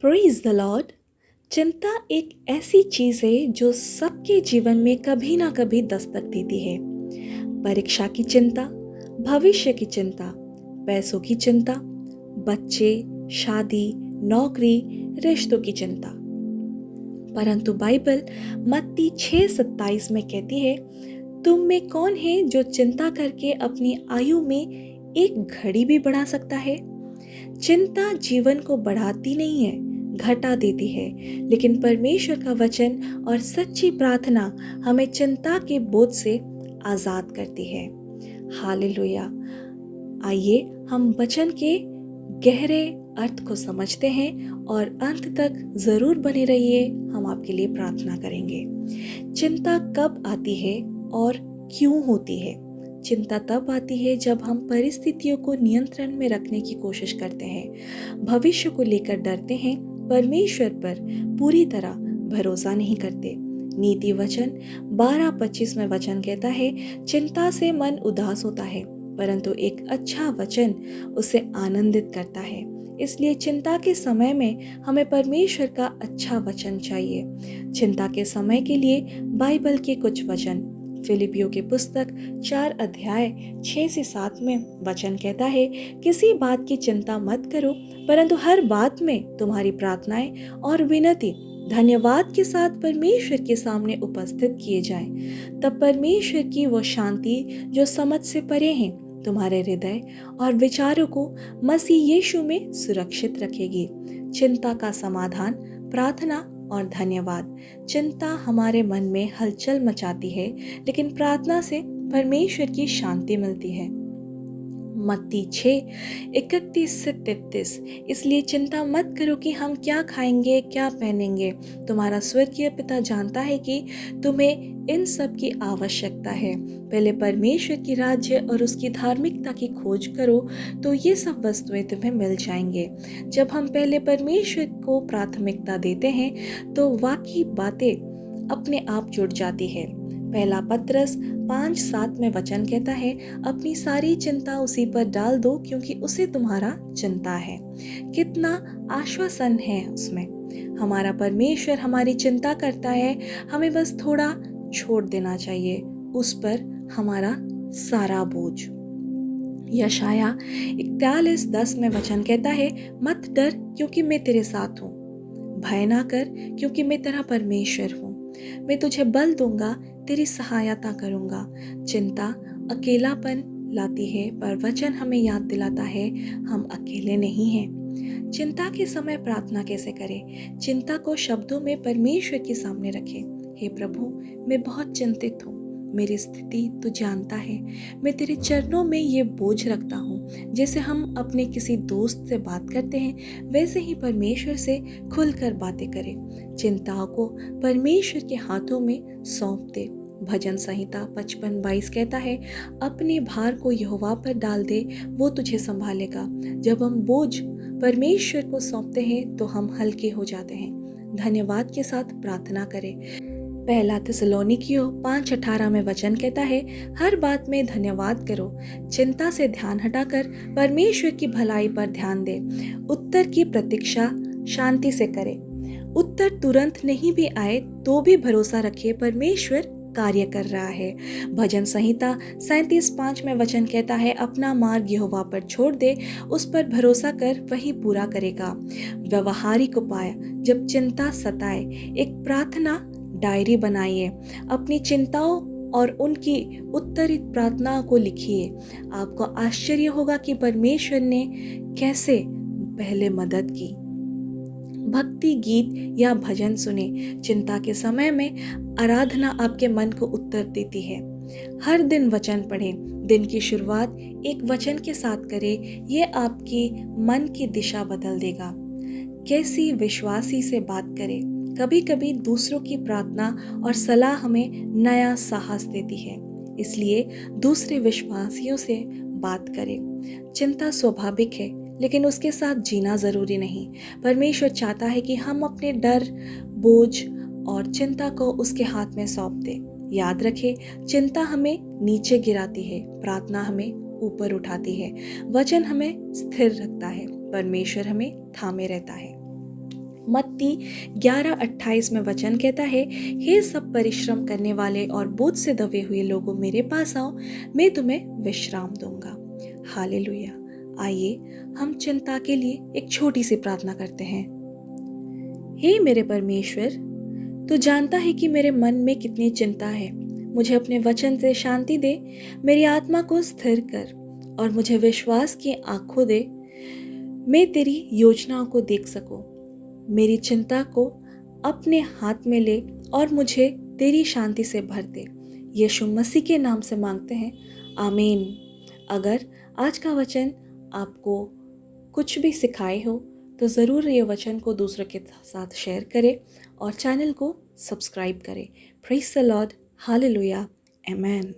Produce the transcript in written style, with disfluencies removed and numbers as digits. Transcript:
Praise the Lord. चिंता एक ऐसी चीज़ है जो सबके जीवन में कभी ना कभी दस्तक देती है। परीक्षा की चिंता, भविष्य की चिंता, पैसों की चिंता, बच्चे, शादी, नौकरी, रिश्तों की चिंता। परंतु बाइबल मत्ती 6:27 में कहती है, तुम में कौन है जो चिंता करके अपनी आयु में एक घड़ी भी बढ़ा सकता है। चिंता जीवन को बढ़ाती नहीं है, घटा देती है, लेकिन परमेश्वर का वचन और सच्ची प्रार्थना हमें चिंता के बोझ से आजाद करती है। हालेलुया। आइए हम वचन के गहरे अर्थ को समझते हैं और अंत तक जरूर बने रहिए। हम आपके लिए प्रार्थना करेंगे। चिंता कब आती है और क्यों होती है? चिंता तब आती है जब हम परिस्थितियों को नियंत्रण में रखने की कोशिश करते हैं, भविष्य को लेकर डरते हैं, परमेश्वर पर पूरी तरह भरोसा नहीं करते। नीति वचन 12:25 में वचन कहता है, चिंता से मन उदास होता है, परंतु एक अच्छा वचन उसे आनंदित करता है। इसलिए चिंता के समय में हमें परमेश्वर का अच्छा वचन चाहिए। चिंता के समय के लिए बाइबल के कुछ वचन, फिलिपियों की पुस्तक 4:6-7 में वचन कहता है, किसी बात की चिंता मत करो, परंतु हर बात में तुम्हारी प्रार्थनाएं और विनती धन्यवाद के साथ परमेश्वर के सामने उपस्थित किए जाएं। तब परमेश्वर की वो शांति जो समझ से परे है तुम्हारे हृदय और विचारों को मसीह यीशु में सुरक्षित रखेगी। चिंता का समाधान प्रार्थना और धन्यवाद। चिंता हमारे मन में हलचल मचाती है, लेकिन प्रार्थना से परमेश्वर की शांति मिलती है। मत्ती 6:31-33। इसलिए चिंता मत करो कि हम क्या खाएंगे, क्या पहनेंगे। तुम्हारा स्वर्गीय पिता जानता है कि तुम्हें इन सब की आवश्यकता है। पहले परमेश्वर की राज्य और उसकी धार्मिकता की खोज करो, तो ये सब वस्तुएं तुम्हें मिल जाएंगे। जब हम पहले परमेश्वर को प्राथमिकता देते हैं, तो वाकई बातें अपने आप जुड़ जाती है। पहला पत्रस 5:7 में वचन कहता है, अपनी सारी चिंता उसी पर डाल दो, क्योंकि उसे तुम्हारा चिंता है। कितना आश्वासन है उसमें। हमारा परमेश्वर हमारी चिंता करता है, हमें बस थोड़ा छोड़ देना चाहिए उस पर हमारा सारा बोझ। यशाया 41:10 में वचन कहता है, मत डर क्योंकि मैं तेरे साथ हूँ, भय ना कर क्योंकि मैं तेरा परमेश्वर हूँ। मैं तुझे बल दूंगा, तेरी सहायता करूंगा। चिंता अकेलापन लाती है, पर वचन हमें याद दिलाता है हम अकेले नहीं हैं। चिंता के समय प्रार्थना कैसे करें? चिंता को शब्दों में परमेश्वर के सामने रखें। हे प्रभु, मैं बहुत चिंतित हूँ, मेरी स्थिति तू जानता है। मैं तेरे चरणों में ये बोझ रखता हूँ। जैसे हम अपने किसी दोस्त से बात करते हैं, वैसे ही परमेश्वर से खुलकर बातें करें। चिंताओं को परमेश्वर के हाथों में सौंप दे। भजन संहिता 55:22 कहता है, अपने भार को यहोवा पर डाल दे, वो तुझे संभालेगा। जब हम बोझ परमेश्वर को सौंपते हैं तो हम हल्के हो जाते हैं। धन्यवाद के साथ प्रार्थना करें। पहला थिस्सलुनीकियों 5:18 में वचन कहता है, हर बात में धन्यवाद करो, चिंता से ध्यान हटाकर परमेश्वर की भलाई पर ध्यान दे। उत्तर की प्रतीक्षा शांति से करे। उत्तर तुरंत नहीं भी आए तो भी भरोसा रखिए, परमेश्वर कार्य कर रहा है। भजन संहिता 37:5 में वचन कहता है, अपना मार्ग यहोवा पर छोड़ दे, उस पर भरोसा कर, वही पूरा करेगा। व्यवहारिक उपाय जब चिंता सताए, एक प्रार्थना डायरी बनाइए। अपनी चिंताओं और उनकी उत्तरित प्रार्थनाओं को लिखिए। आपको आश्चर्य होगा कि परमेश्वर ने कैसे पहले मदद की। भक्ति गीत या भजन सुने। चिंता के समय में आराधना आपके मन को उत्तर देती है। हर दिन वचन पढ़ें। दिन की शुरुआत एक वचन के साथ करें, यह आपकी मन की दिशा बदल देगा। कैसी विश्वासी से बात करें। कभी कभी दूसरों की प्रार्थना और सलाह हमें नया साहस देती है, इसलिए दूसरे विश्वासियों से बात करें। चिंता स्वाभाविक है, लेकिन उसके साथ जीना जरूरी नहीं। परमेश्वर चाहता है कि हम अपने डर, बोझ और चिंता को उसके हाथ में सौंप दें। याद रखें, चिंता हमें नीचे गिराती है, प्रार्थना हमें ऊपर उठाती है। वचन हमें स्थिर रखता है, परमेश्वर हमें थामे रहता है। मत्ती 11:28 में वचन कहता है, हे सब परिश्रम करने वाले और बोझ से दबे हुए लोगों, मेरे पास आओ, मैं तुम्हें विश्राम दूंगा। हालेलुया। आइए हम चिंता के लिए एक छोटी सी प्रार्थना करते हैं। हे मेरे परमेश्वर, तू जानता है कि मेरे मन में कितनी चिंता है। मुझे अपने वचन से शांति दे, मेरी आत्मा को स्थिर कर और मुझे विश्वास की आंखों दे, मैं तेरी योजनाओं को देख सकूं। मेरी चिंता को अपने हाथ में ले और मुझे तेरी शांति से भर दे। यीशु मसीह के नाम से मांगते हैं, आमीन। अगर आज का वचन आपको कुछ भी सिखाए हो तो ज़रूर ये वचन को दूसरों के साथ शेयर करें और चैनल को सब्सक्राइब करें। Praise the Lord, hallelujah, amen.